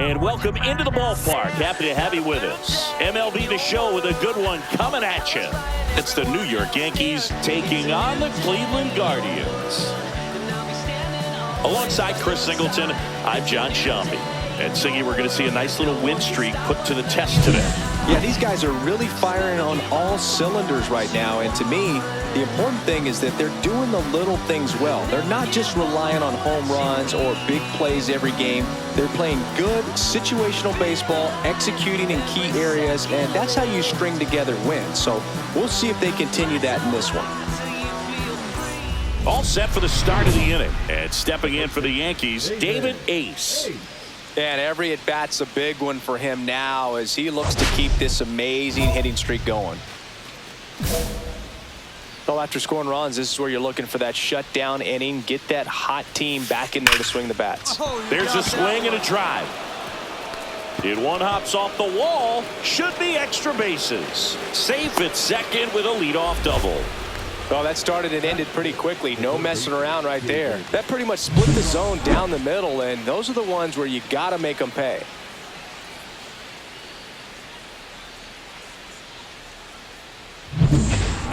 And welcome into the ballpark. Happy to have you with us. MLB The Show with a good one coming at you. It's the New York Yankees taking on the Cleveland Guardians. Alongside Chris Singleton, I'm John Shambi. And Singy, we're going to see a nice little win streak put to the test today. Yeah, these guys are really firing on all cylinders right now. And to me, the important thing is that they're doing the little things well. They're not just relying on home runs or big plays every game. They're playing good situational baseball, executing in key areas, and that's how you string together wins. So we'll see if they continue that in this one. All set for the start of the inning. And stepping in for the Yankees, David Ace. And every at-bat's a big one for him now as he looks to keep this amazing hitting streak going. Well, after scoring runs, this is where you're looking for that shutdown inning. Get that hot team back in there to swing the bats. There's a swing and a drive. It one hops off the wall. Should be extra bases. Safe at second with a leadoff double. Well, that started and ended pretty quickly. No messing around right there. That pretty much split the zone down the middle, and those are the ones where you got to make them pay.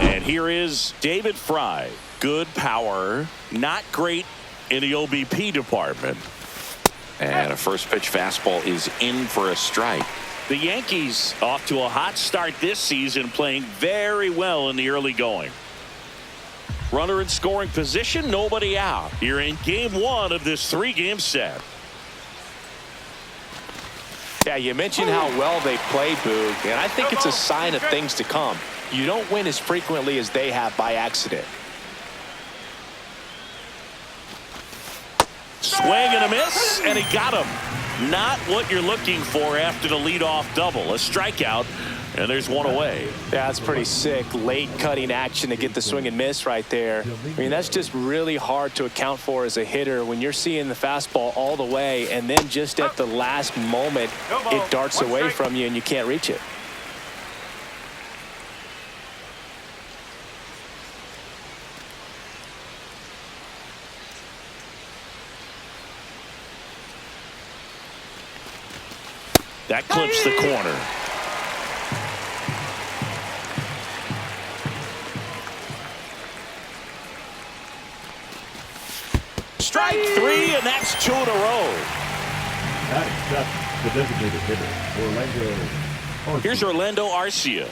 And here is David Fry. Good power, not great in the OBP department. And a first pitch fastball is in for a strike. The Yankees off to a hot start this season, playing very well in the early going. Runner in scoring position, nobody out. You're in game one of this three-game set. Yeah, you mentioned how well they played, Boog, and I think it's a sign of things to come. You don't win as frequently as they have by accident. Swing and a miss, and he got him. Not what you're looking for after the leadoff double. A strikeout, and there's one away. Yeah, that's pretty sick. Late cutting action to get the swing and miss right there. I mean, that's just really hard to account for as a hitter when you're seeing the fastball all the way, and then just at the last moment, it darts away from you and you can't reach it. That clips the corner. Strike three, and that's two in a row. That's the designated hitter, Orlando Arcia. Here's Orlando Arcia.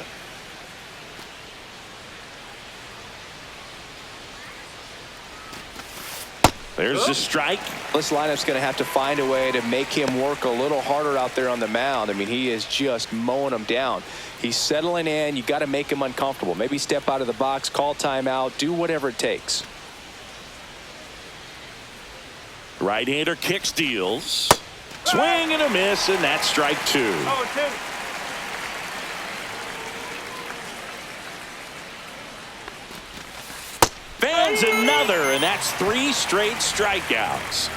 There's the strike. This lineup's going to have to find a way to make him work a little harder out there on the mound. I mean, he is just mowing them down. He's settling in. You got to make him uncomfortable. Maybe step out of the box, call timeout, do whatever it takes. Right-hander kicks, deals. Swing and a miss, and that's strike two. Fans another, and that's three straight strikeouts.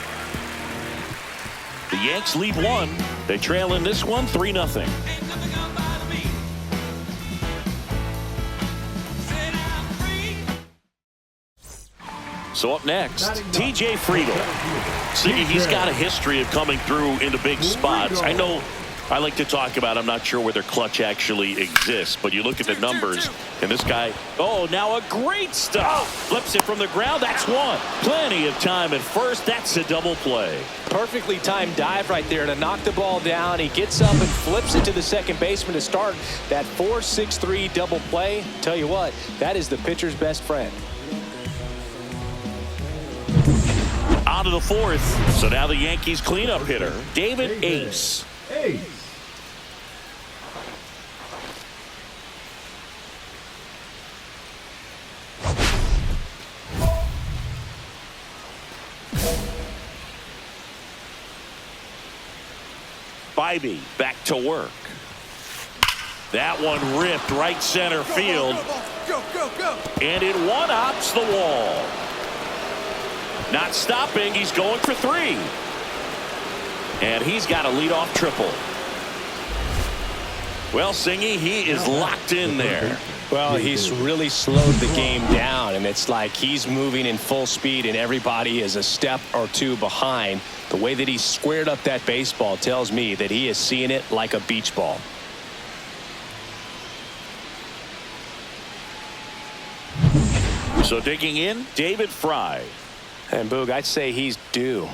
The Yanks lead one. They trail in this one 3-0. So up next, TJ Friedl. See, he's got a history of coming through into big spots. I know I like to talk about, I'm not sure whether clutch actually exists, but you look at the numbers, and this guy, oh, now a great stop. Flips it from the ground. That's one. Plenty of time at first. That's a double play. Perfectly timed dive right there to knock the ball down. He gets up and flips it to the second baseman to start that 4-6-3 double play. Tell you what, that is the pitcher's best friend. On to the fourth. So now the Yankees cleanup hitter, David Ace. Bybee back to work. That one ripped right center field. And it one-hops the wall. Not stopping. He's going for three. And he's got a leadoff triple. Well, Singy, he is locked in there. Well, he's really slowed the game down, and it's like he's moving in full speed, and everybody is a step or two behind. The way that he squared up that baseball tells me that he is seeing it like a beach ball. So digging in, David Fry. And Boog, I'd say he's due.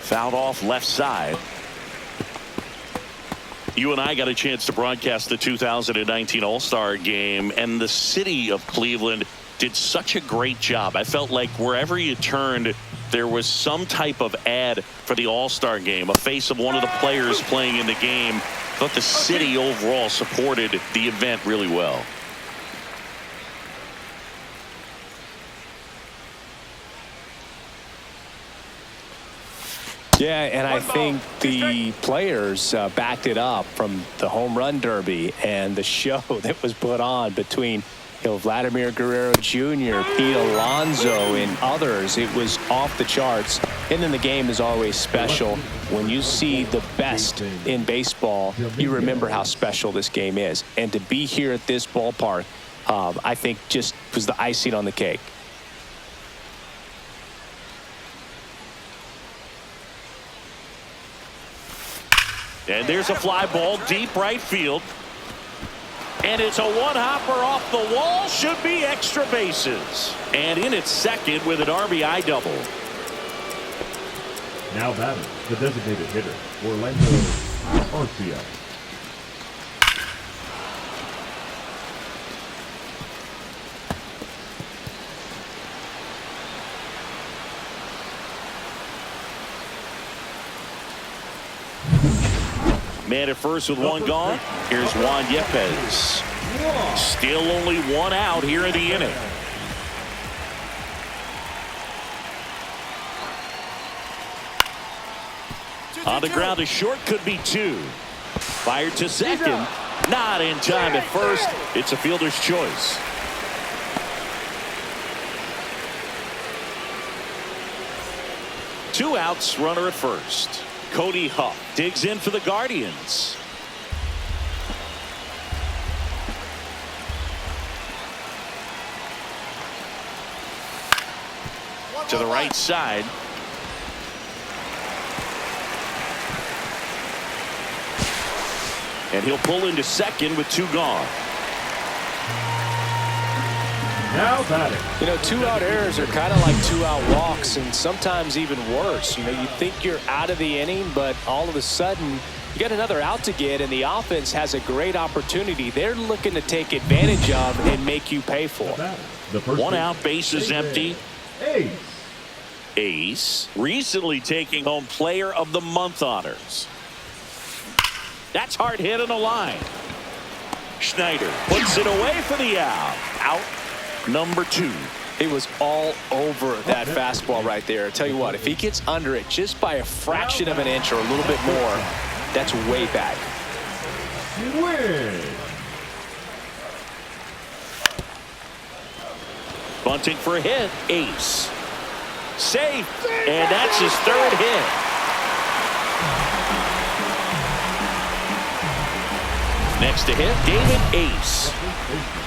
Fouled off left side. You and I got a chance to broadcast the 2019 All-Star Game, and the city of Cleveland did such a great job. I felt like wherever you turned, there was some type of ad for the All-Star Game, a face of one of the players playing in the game. I thought the city overall supported the event really well. Yeah, and I think the players backed it up from the home run derby and the show that was put on between Vladimir Guerrero Jr., Pete Alonso, and others. It was off the charts. And then the game is always special. When you see the best in baseball, you remember how special this game is. And to be here at this ballpark, I think just was the icing on the cake. And there's a fly ball deep right field. And it's a one-hopper off the wall. Should be extra bases. And in its second with an RBI double. Now batting, the designated hitter, Orlando Arcia. Man at first with one gone. Here's Juan Yepez. Still only one out here in the inning. On the ground to short, could be two. Fired to second. Not in time at first. It's a fielder's choice. Two outs, runner at first. Cody Huff digs in for the Guardians. To the right side. And he'll pull into second with two gone. Now batting. You know, two-out errors are kind of like two-out walks, and sometimes even worse. You know, you think you're out of the inning, but all of a sudden you got another out to get, and the offense has a great opportunity they're looking to take advantage of and make you pay for. One out, base is empty. Ace recently taking home Player of the Month honors. That's hard hit on the line. Schneider puts it away for the out. Out number two. He was all over that fastball right there. I tell you what, if he gets under it just by a fraction of an inch or a little bit more, that's way back. Bunting for a hit. Ace. Safe. And that's his third hit. Next to hit, David Ace.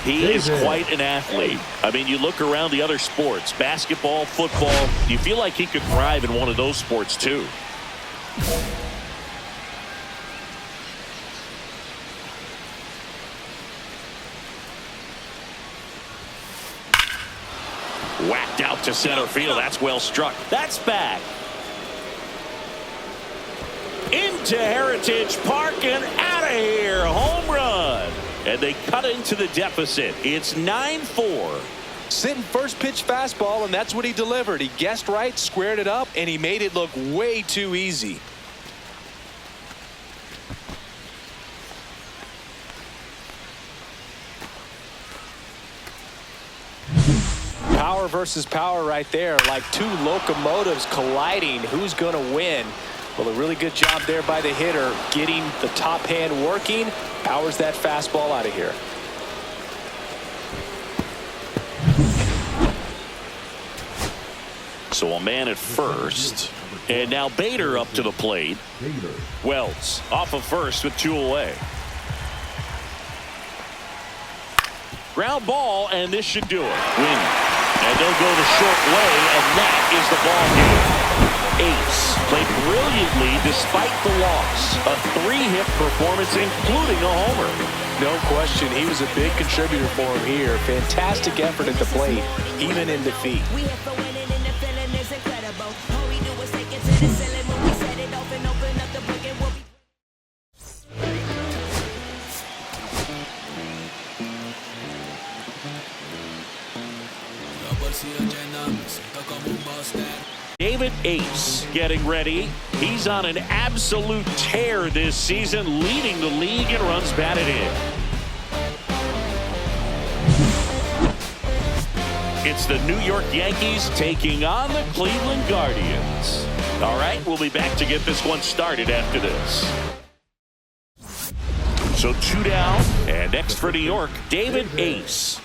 He is quite an athlete. I mean, you look around the other sports, basketball, football, you feel like he could thrive in one of those sports too. Whacked out to center field. That's well struck. That's back. Into Heritage Park and out of here. Home run. And they cut into the deficit. It's 9-4. Sitting first pitch fastball, and that's what he delivered. He guessed right, squared it up, and he made it look way too easy. Power versus power right there, like two locomotives colliding. Who's going to win? Well, a really good job there by the hitter, getting the top hand working. Powers that fastball out of here. So a man at first. And now Bader up to the plate. Wells off of first with two away. Ground ball, and this should do it. Win. And they'll go the short way, and that is the ball game. Ace played brilliantly despite the loss. A 3-hit performance, including a homer. No question, he was a big contributor for him here. Fantastic effort at the plate, even in defeat. We have for winning and the feeling is incredible. All we do is take it to the ceiling when we set it off and open up the book and we'll be... David Ace getting ready. He's on an absolute tear this season, leading the league in runs batted in. It's the New York Yankees taking on the Cleveland Guardians. All right, we'll be back to get this one started after this. So 2 down, and next for New York, David Ace.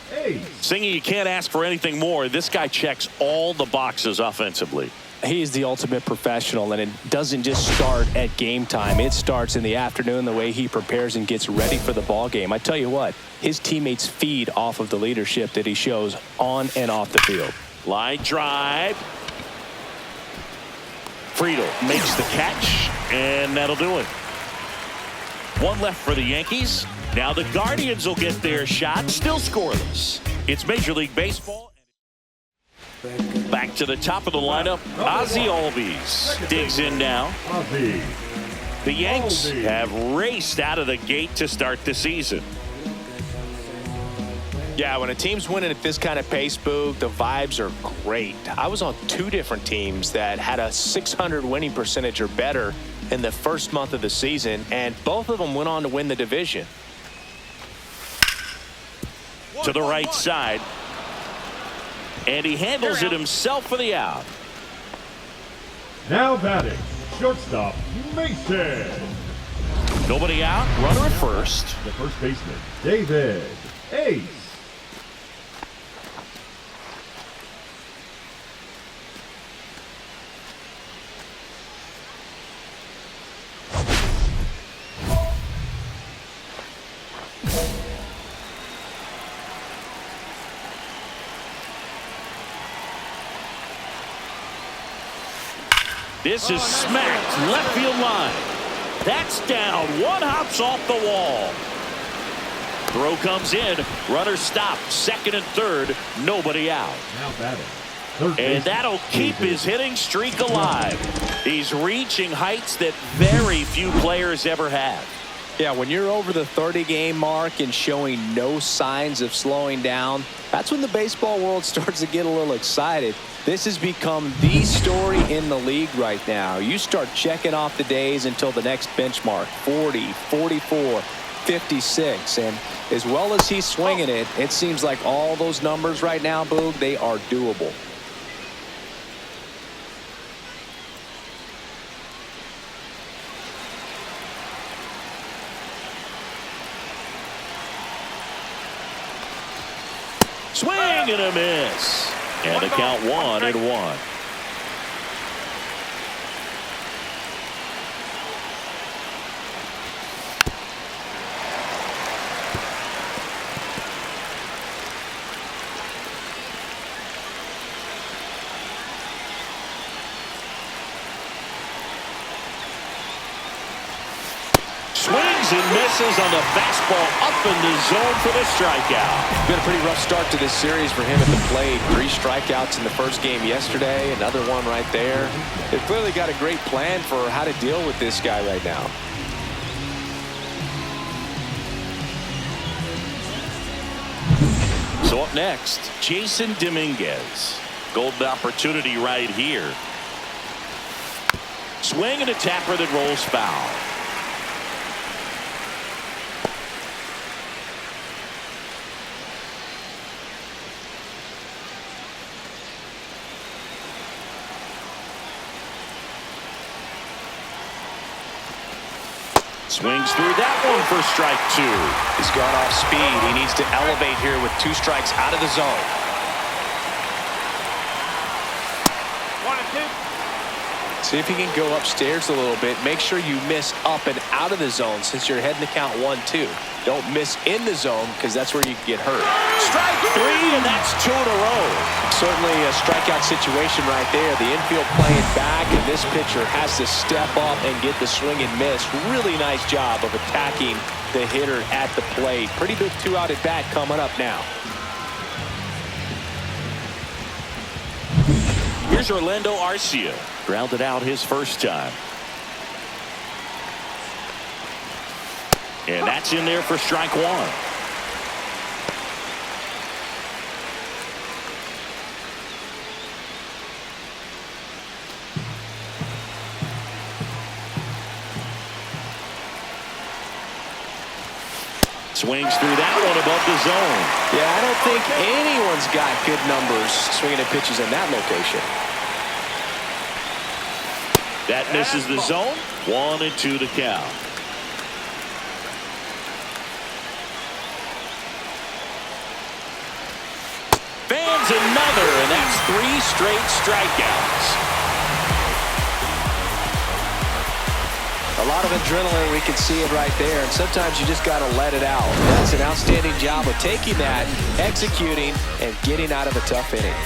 Singy, you can't ask for anything more. This guy checks all the boxes offensively. He is the ultimate professional, and it doesn't just start at game time. It starts in the afternoon, the way he prepares and gets ready for the ball game. I tell you what, his teammates feed off of the leadership that he shows on and off the field. Line drive. Friedel makes the catch, and that'll do it. 1 left for the Yankees. Now the Guardians will get their shot, still scoreless. It's Major League Baseball. Back to the top of the lineup, Ozzie Albies digs in now. The Yanks have raced out of the gate to start the season. Yeah, when a team's winning at this kind of pace, Boog, the vibes are great. I was on 2 different teams that had a .600 winning percentage or better in the first month of the season, and both of them went on to win the division. To the right side. And he handles it himself for the out. Now batting, shortstop, Mason. Nobody out, runner at first. The first baseman, David Ace. This is smacked left field line. That's down. One hops off the wall. Throw comes in. Runner stopped. Second and third. Nobody out. Now batting. Third and that'll keep his hitting streak alive. He's reaching heights that very few players ever have. Yeah, when you're over the 30-game mark and showing no signs of slowing down, that's when the baseball world starts to get a little excited. This has become the story in the league right now. You start checking off the days until the next benchmark, 40, 44, 56. And as well as he's swinging it, it seems like all those numbers right now, Boog, they are doable. Swing and a miss. And the count 1-1. Swings and misses on the fastball up in the zone for the strikeout. Been a pretty rough start to this series for him at the plate. 3 strikeouts in the first game yesterday, another one right there. They've clearly got a great plan for how to deal with this guy right now. So up next, Jason Dominguez. Golden opportunity right here. Swing and a tapper that rolls foul. Swings through that one for strike 2. He's gone off speed. He needs to elevate here with 2 strikes out of the zone. See if you can go upstairs a little bit. Make sure you miss up and out of the zone since you're heading to count 1-2. Don't miss in the zone because that's where you can get hurt. Strike three, and that's 2 in a row. Certainly a strikeout situation right there. The infield playing back, and this pitcher has to step up and get the swing and miss. Really nice job of attacking the hitter at the plate. Pretty big 2-out at bat coming up now. Here's Orlando Arcia. Grounded out his first time. And that's in there for strike one. Swings through that one above the zone. Yeah, I don't think anyone's got good numbers swinging at pitches in that location. That misses the zone. 1-2 to count. Fans another, and that's 3 straight strikeouts. A lot of adrenaline, we can see it right there, and sometimes you just got to let it out. That's an outstanding job of taking that, executing, and getting out of a tough inning.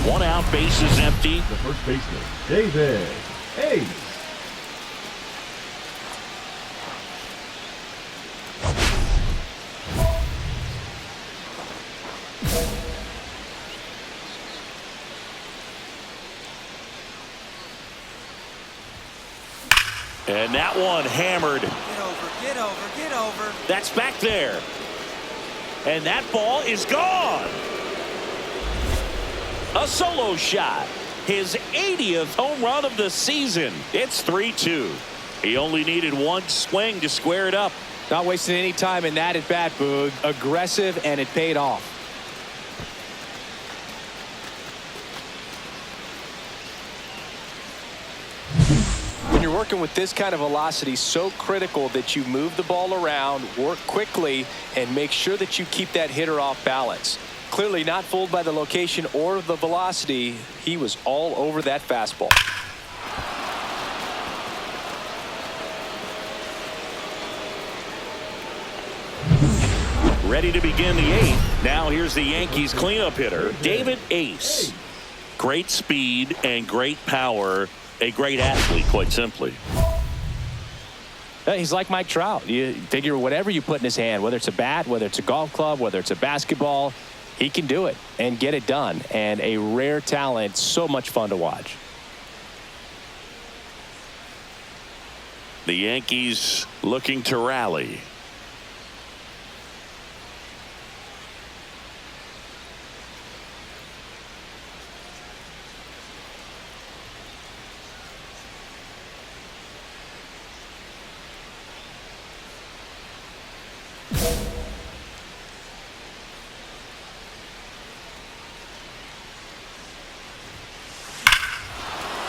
One out, bases empty. The first baseman, David Ace. And that one hammered. Get over, get over, get over. That's back there. And that ball is gone. A solo shot. His 80th home run of the season. It's 3-2. He only needed one swing to square it up. Not wasting any time in that at bat, Boog. Aggressive, and it paid off. When you're working with this kind of velocity, so critical that you move the ball around, work quickly, and make sure that you keep that hitter off balance. Clearly not fooled by the location or the velocity. He was all over that fastball. Ready to begin the 8th. Now here's the Yankees cleanup hitter, David Ace. Great speed and great power. A great athlete, quite simply. He's like Mike Trout. You figure whatever you put in his hand, whether it's a bat, whether it's a golf club, whether it's a basketball, he can do it and get it done. And a rare talent, so much fun to watch. The Yankees looking to rally.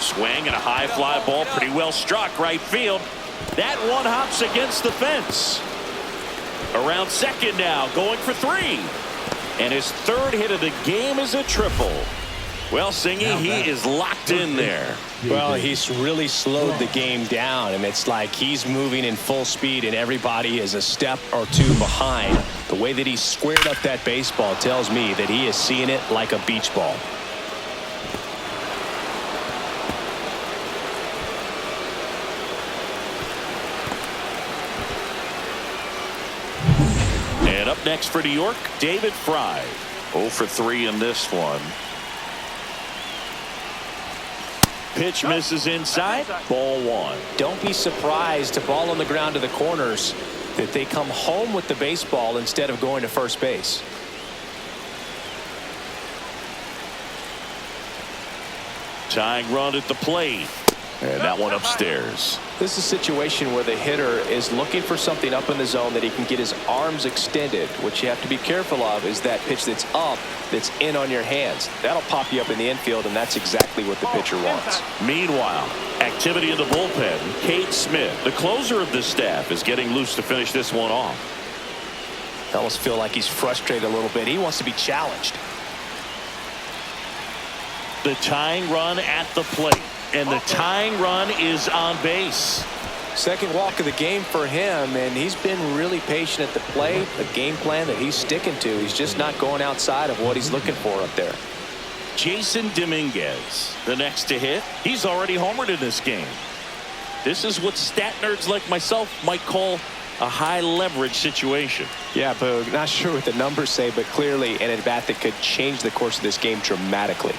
Swing and a high fly ball, pretty well struck right field. That one hops against the fence. Around second now, going for 3. And his 3rd hit of the game is a triple. Well, Singy, he is locked in there. Well, he's really slowed the game down, and it's like he's moving in full speed, and everybody is a step or 2 behind. The way that he squared up that baseball tells me that he is seeing it like a beach ball. And up next for New York, David Fry. 0 for 3 in this one. Pitch misses inside. Ball 1. Don't be surprised to ball on the ground to the corners that they come home with the baseball instead of going to first base. Tying run at the plate. And that one upstairs. This is a situation where the hitter is looking for something up in the zone that he can get his arms extended. What you have to be careful of is that pitch that's up, that's in on your hands. That'll pop you up in the infield, and that's exactly what the pitcher wants. Meanwhile, activity in the bullpen. Cade Smith, the closer of this staff, is getting loose to finish this one off. I almost feel like he's frustrated a little bit. He wants to be challenged. The tying run at the plate. And the tying run is on base. Second walk of the game for him, and he's been really patient at the plate. A game plan that he's sticking to. He's just not going outside of what he's looking for up there. Jason Dominguez, the next to hit. He's already homered in this game. This is what stat nerds like myself might call a high leverage situation. Yeah, Boog, not sure what the numbers say, but clearly an at-bat that could change the course of this game dramatically.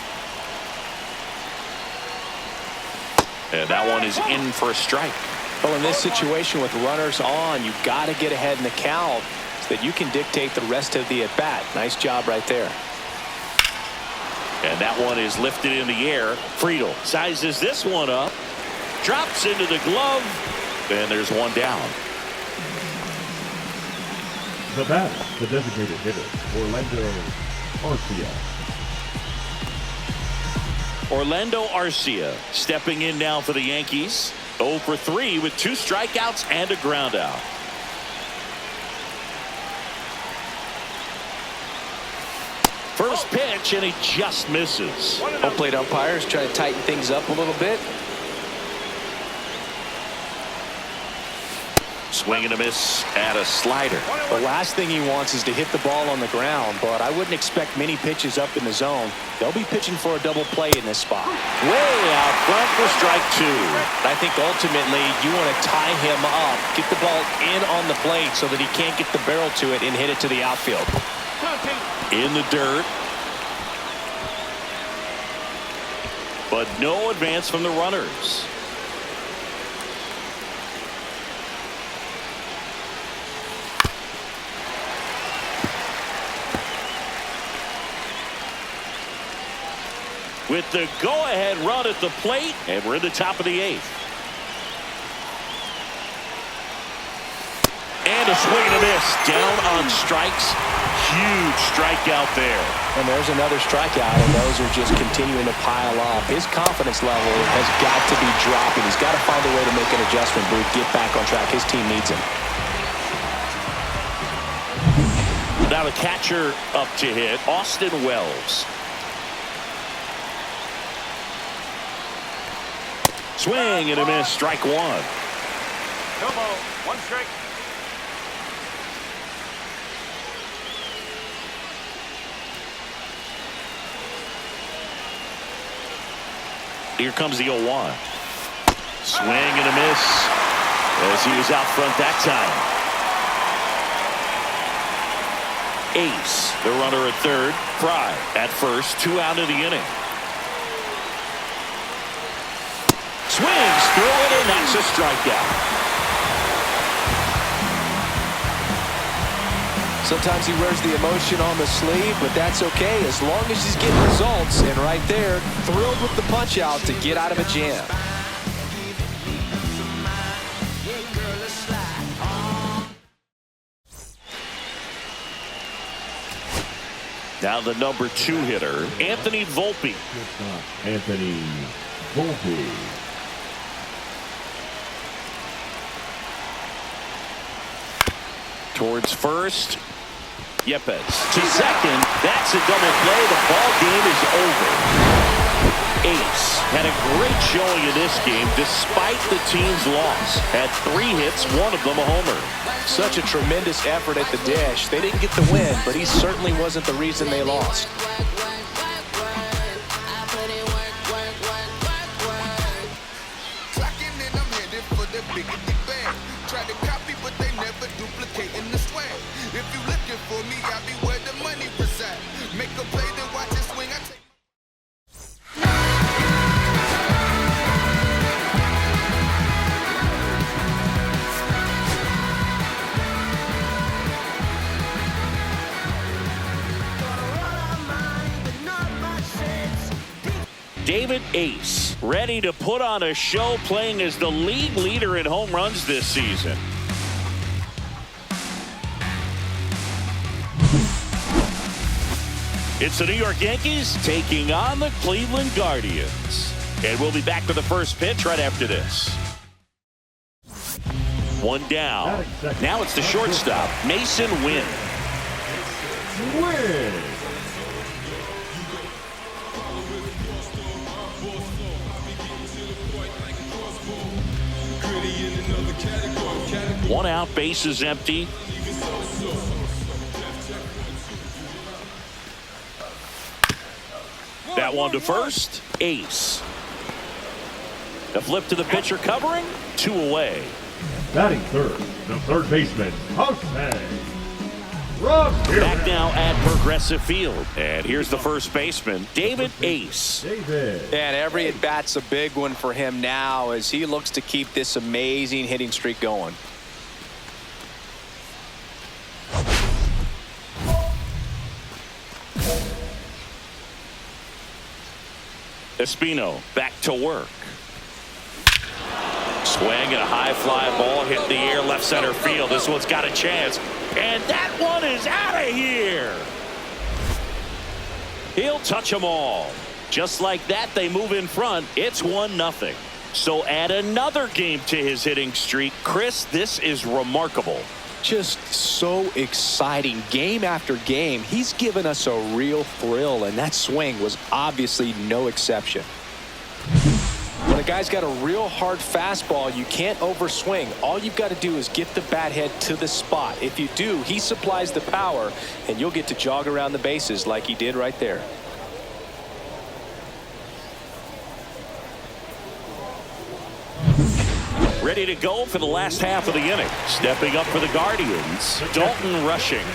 And that one is in for a strike. Well, in this situation with runners on, you've got to get ahead in the count so that you can dictate the rest of the at-bat. Nice job right there. And that one is lifted in the air. Friedel sizes this one up. Drops into the glove. And there's one down. The batter, the designated hitter, Orlando Arcia. Orlando Arcia stepping in now for the Yankees. 0 for 3 with 2 strikeouts and a ground out. First pitch, and he just misses. Home plate umpires try to tighten things up a little bit. Swing and a miss at a slider. The last thing he wants is to hit the ball on the ground, but I wouldn't expect many pitches up in the zone. They'll be pitching for a double play in this spot. Way out front for strike 2. I think ultimately you want to tie him up, get the ball in on the plate so that he can't get the barrel to it and hit it to the outfield. In the dirt. But no advance from the runners. With the go-ahead run at the plate, and we're in the top of the 8th. And a swing and a miss. Down on strikes. Huge strikeout there. And there's another strikeout, and those are just continuing to pile up. His confidence level has got to be dropping. He's got to find a way to make an adjustment, Booth, get back on track. His team needs him. Now the catcher up to hit, Austin Wells. Swing and a miss, strike 1. No ball, 1 strike. Here comes the 0-1. Swing and a miss as he was out front that time. Ace, the runner at third. Fry at first, 2 out of the inning. Swings through it, and that's a strikeout. Sometimes he wears the emotion on the sleeve, but that's okay as long as he's getting results. And right there, thrilled with the punch out to get out of a jam. Now the number 2 hitter, Anthony Volpe. Anthony Volpe. Towards first. Yepes to second. That's a double play. The ball game is over. Ace had a great showing in this game despite the team's loss. Had 3 hits, 1 of them a homer. Such a tremendous effort at the dish. They didn't get the win, but he certainly wasn't the reason they lost. David Ace, ready to put on a show, playing as the league leader in home runs this season. It's the New York Yankees taking on the Cleveland Guardians. And we'll be back for the first pitch right after this. One down. Now it's the shortstop, Mason Wynn. One out, base is empty. That one to first, Ace. The flip to the pitcher covering, 2 away. Batting third, the third baseman, Back now at Progressive Field. And here's the first baseman, David Ace. And every at-bat's a big one for him now as he looks to keep this amazing hitting streak going. Espino back to work. Swing and a high fly ball hit the air, left center field. This one's got a chance. And that one is out of here. He'll touch them all. Just like that, they move in front. It's 1-0. So add another game to his hitting streak. Chris, this is remarkable. Just so exciting game after game. He's given us a real thrill, and that swing was obviously no exception. When a guy's got a real hard fastball, you can't overswing. All you've got to do is get the bat head to the spot. If you do, he supplies the power, and you'll get to jog around the bases like he did right there. Ready to go for the last half of the inning. Stepping up for the Guardians, Dalton Rushing.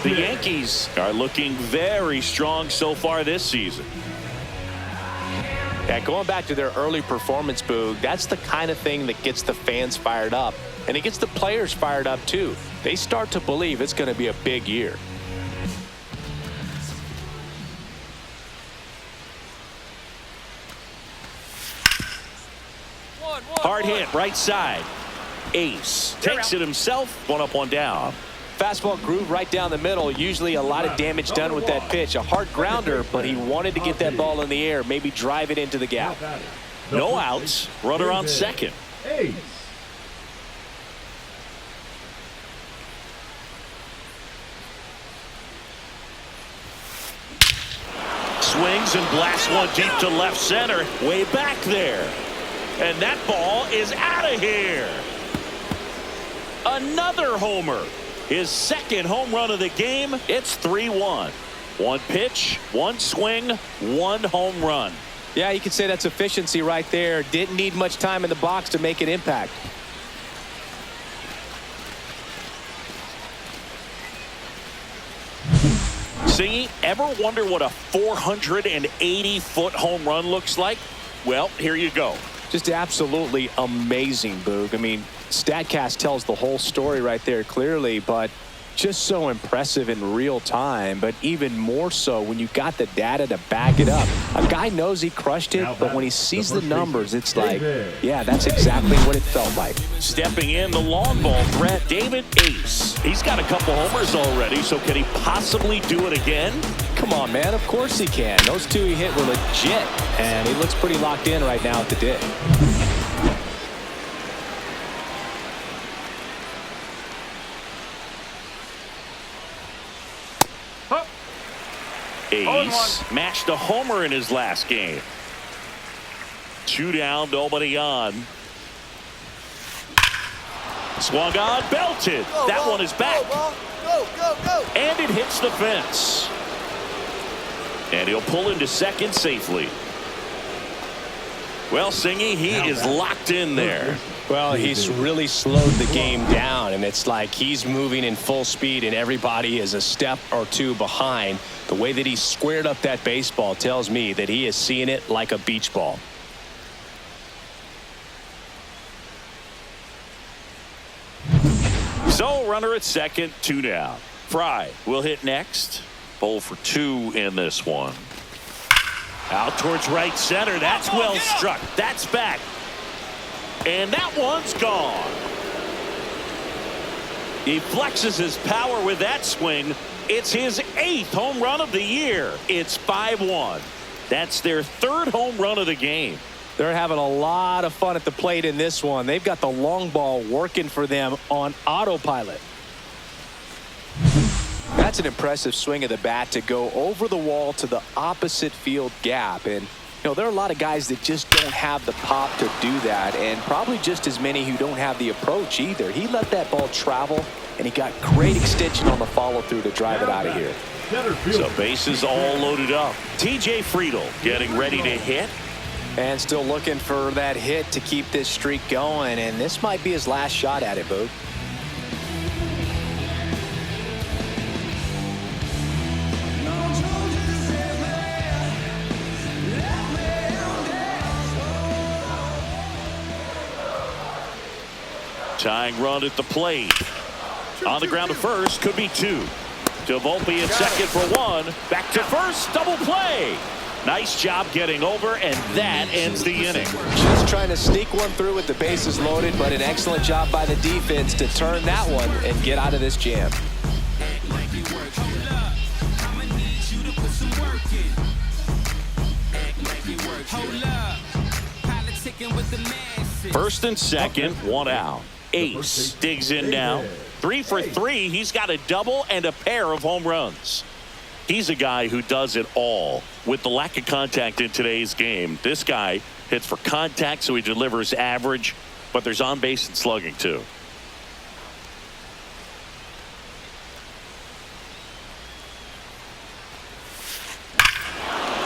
The Yankees are looking very strong so far this season. Yeah, going back to their early performance, Boog, that's the kind of thing that gets the fans fired up. And it gets the players fired up, too. They start to believe it's going to be a big year. Hard hit, right side. Ace takes it himself. 1 up, 1 down. Fastball groove right down the middle. Usually a lot of damage done with that pitch. A hard grounder, but he wanted to get that ball in the air, maybe drive it into the gap. No outs. Runner on second. Ace. Swings and blasts one deep to left center. Way back there. And that ball is out of here. Another homer. His second home run of the game. It's 3-1. One pitch, one swing, one home run. Yeah, you could say that's efficiency right there. Didn't need much time in the box to make an impact. See, ever wonder what a 480-foot home run looks like? Well, here you go. Just absolutely amazing, Boog. I mean, StatCast tells the whole story right there clearly, but just so impressive in real time, but even more so when you got the data to back it up. A guy knows he crushed it, but when he sees the numbers, it's like, yeah, that's exactly what it felt like. Stepping in, the long ball threat, David Ace. He's got a couple homers already, so can he possibly do it again? Come on, man. Of course he can. Those two he hit were legit, and he looks pretty locked in right now at the dig. Ace matched a homer in his last game. 2 down, nobody on. Swung on, belted. That one is back. And it hits the fence. And he'll pull into second safely. Well, Singy, he is locked in there. Well, he's really slowed the game down, and it's like he's moving in full speed, and everybody is a step or two behind. The way that he squared up that baseball tells me that he is seeing it like a beach ball. So, runner at second, 2 down. Fry will hit next. Bowl for 2 in this one. Out towards right center. That's well struck. That's back. And that one's gone. He flexes his power with that swing. It's his 8th home run of the year. It's 5-1. That's their 3rd home run of the game. They're having a lot of fun at the plate in this one. They've got the long ball working for them on autopilot. That's an impressive swing of the bat to go over the wall to the opposite field gap. And, there are a lot of guys that just don't have the pop to do that, and probably just as many who don't have the approach either. He let that ball travel, and he got great extension on the follow-through to drive it out of here. So bases all loaded up. TJ Friedl getting ready to hit. And still looking for that hit to keep this streak going, and this might be his last shot at it, Boog. Tying run at the plate. On the ground to first, could be 2. To Volpe at second for 1. Back to first, double play. Nice job getting over, and that ends the inning. Just trying to sneak one through with the bases loaded, but an excellent job by the defense to turn that one and get out of this jam. First and second, 1 out. Ace digs in now. 3 for 3. He's got a double and a pair of home runs. He's a guy who does it all. With the lack of contact in today's game, this guy hits for contact, so he delivers average, but there's on base and slugging too.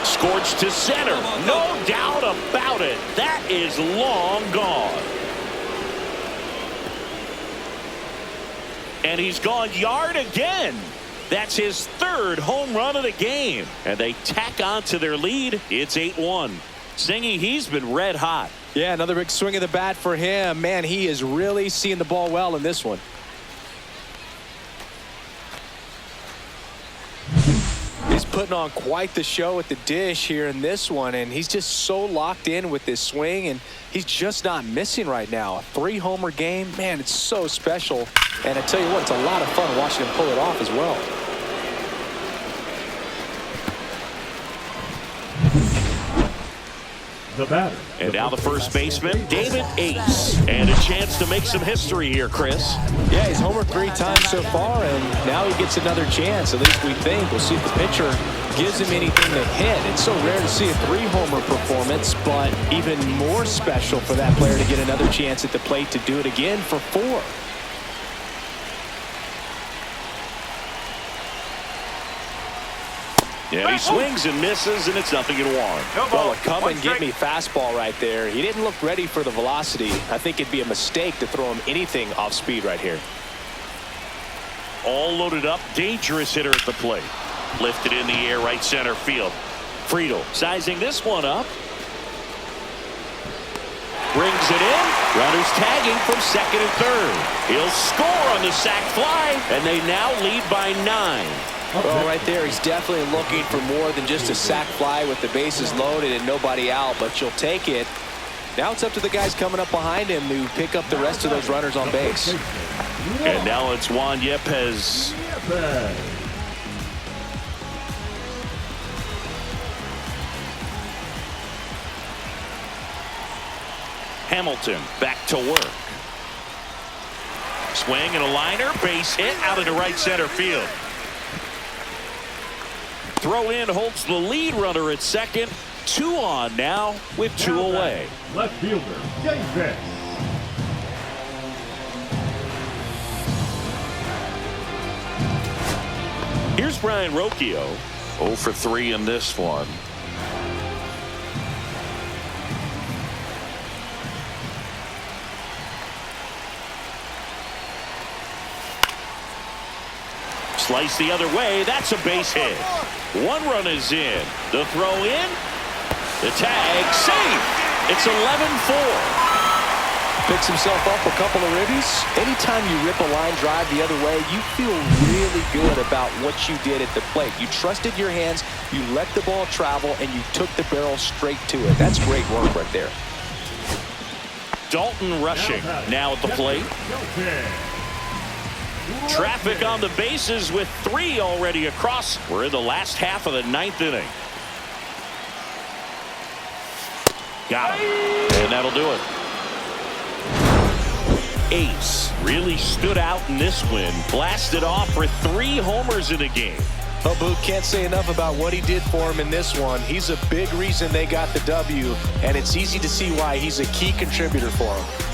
Scorched to center. No doubt about it. That is long gone. And he's gone yard again. That's his 3rd home run of the game. And they tack on to their lead. It's 8-1. Singy, he's been red hot. Yeah, another big swing of the bat for him. Man, he is really seeing the ball well in this one. He's putting on quite the show at the dish here in this one, and he's just so locked in with this swing, and he's just not missing right now. A 3-homer game, man, it's so special. And I tell you what, it's a lot of fun watching him pull it off as well. The batter. And now the first baseman, David Ace. And a chance to make some history here, Chris. Yeah, he's homered 3 times so far, and now he gets another chance. At least we think. We'll see if the pitcher gives him anything to hit. It's so rare to see a 3-homer performance, but even more special for that player to get another chance at the plate to do it again for 4. Yeah, he swings and misses, and it's nothing in 1. Well, a come-and-get-me fastball right there. He didn't look ready for the velocity. I think it'd be a mistake to throw him anything off speed right here. All loaded up, dangerous hitter at the plate. Lifted in the air, right center field. Friedl sizing this one up. Brings it in. Runners tagging from second and third. He'll score on the sac fly, and they now lead by 9. Well, right there, he's definitely looking for more than just a sac fly with the bases loaded and nobody out, but you'll take it. Now it's up to the guys coming up behind him to pick up the rest of those runners on base. And now it's Juan Yepez. Hamilton back to work. Swing and a liner, base hit out into right center field. Throw in holds the lead runner at second. 2 on now with 2 away. Left fielder, Davis. Here's Brian Rocchio. 0 for 3 in this one. Slice the other way. That's a base hit. 1 run is in. The throw in. The tag. Safe. It's 11-4. Picks himself up a couple of ribbies. Anytime you rip a line drive the other way, you feel really good about what you did at the plate. You trusted your hands, you let the ball travel, and you took the barrel straight to it. That's great work right there. Dalton rushing now at the plate. Traffic on the bases with 3 already across. We're in the last half of the 9th inning. Got him. And that'll do it. Ace really stood out in this win. Blasted off for 3 homers in a game. Well, Boot, can't say enough about what he did for him in this one. He's a big reason they got the W, and it's easy to see why he's a key contributor for him.